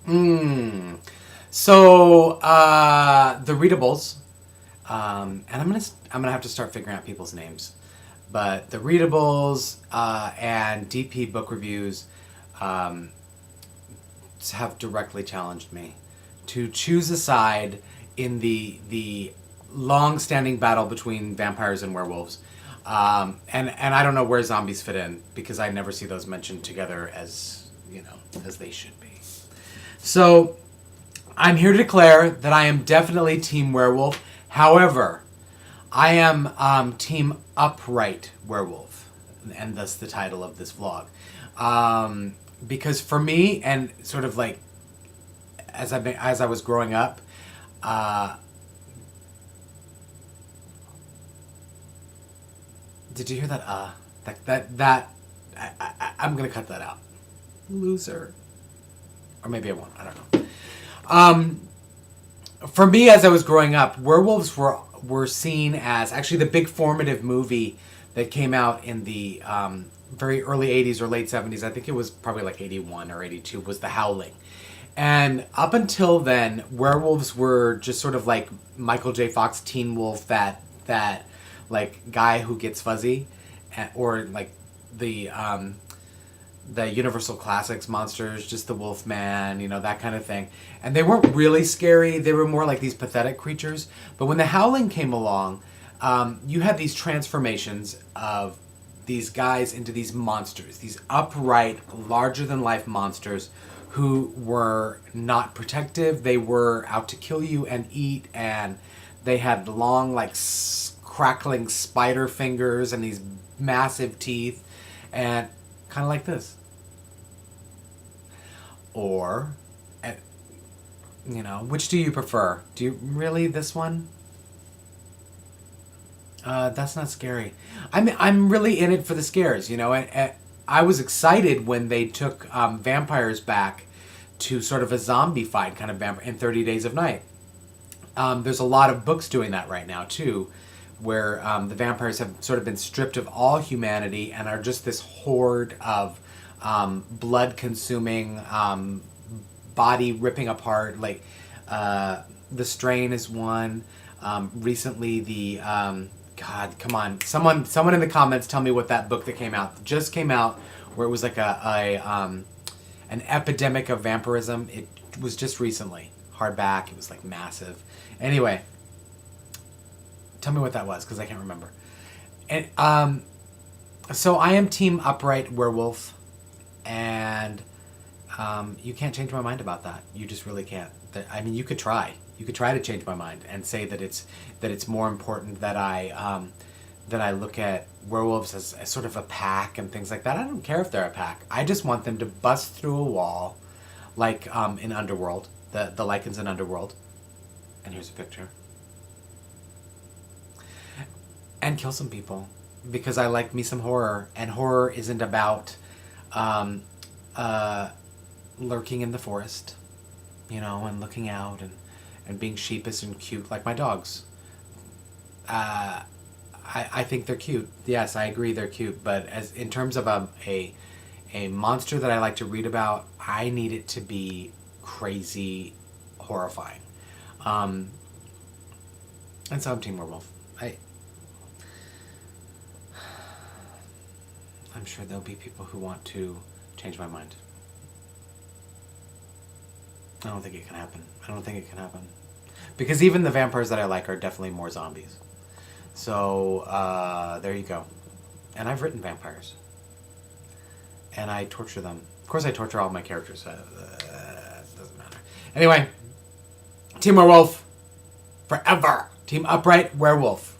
So the readables, and I'm gonna have to start figuring out people's names, but the readables and DP book reviews have directly challenged me to choose a side in the long-standing battle between vampires and werewolves. And I don't know where zombies fit in because I never see those mentioned together as as they should be. So I'm here to declare that I am definitely Team Werewolf. However, I am Team Upright Werewolf, and thus the title of this vlog. Because for me, and sort of like as I was growing up, did you hear that? I'm gonna cut that out. Loser. Or maybe I won't. I don't know. For me, as I was growing up, werewolves were seen as actually the big formative movie that came out in the very early 80s or late 70s. I think it was probably like 81 or 82 was The Howling. And up until then, werewolves were just sort of like Michael J. Fox Teen Wolf, that like guy who gets fuzzy, or like the Universal Classics monsters, just the Wolfman, that kind of thing. And they weren't really scary. They were more like these pathetic creatures. But when The Howling came along, you had these transformations of these guys into these monsters, these upright, larger-than-life monsters who were not protective. They were out to kill you and eat, and they had long, like, crackling spider fingers and these massive teeth, and kind of like this. Or, which do you prefer? Do you really this one? That's not scary. I'm really in it for the scares, I was excited when they took vampires back to sort of a zombie-fied kind of vampire in 30 Days of Night. There's a lot of books doing that right now, too, where the vampires have sort of been stripped of all humanity and are just this horde of blood-consuming, body-ripping apart. Like, The Strain is one. Recently, the... God, come on. Someone in the comments tell me what that book that just came out, where it was like an epidemic of vampirism. It was just recently. Hardback. It was like massive. Anyway, tell me what that was, because I can't remember. And so I am Team Upright Werewolf, and you can't change my mind about that. You just really can't. I mean, you could try. You could try to change my mind and say that it's more important that I look at werewolves as sort of a pack and things like that. I don't care if they're a pack. I just want them to bust through a wall, like in Underworld, the Lycans in Underworld. And here's a picture. And kill some people, because I like me some horror, and horror isn't about lurking in the forest, and looking out and being sheepish and cute like my dogs. I think they're cute. Yes, I agree they're cute. But as in terms of a monster that I like to read about, I need it to be crazy, horrifying. And so I'm Team Werewolf. I'm sure there'll be people who want to change my mind. I don't think it can happen. Because even the vampires that I like are definitely more zombies. So, there you go. And I've written vampires. And I torture them. Of course I torture all my characters. So, it doesn't matter. Anyway, Team Werewolf. Forever. Team Upright Werewolf.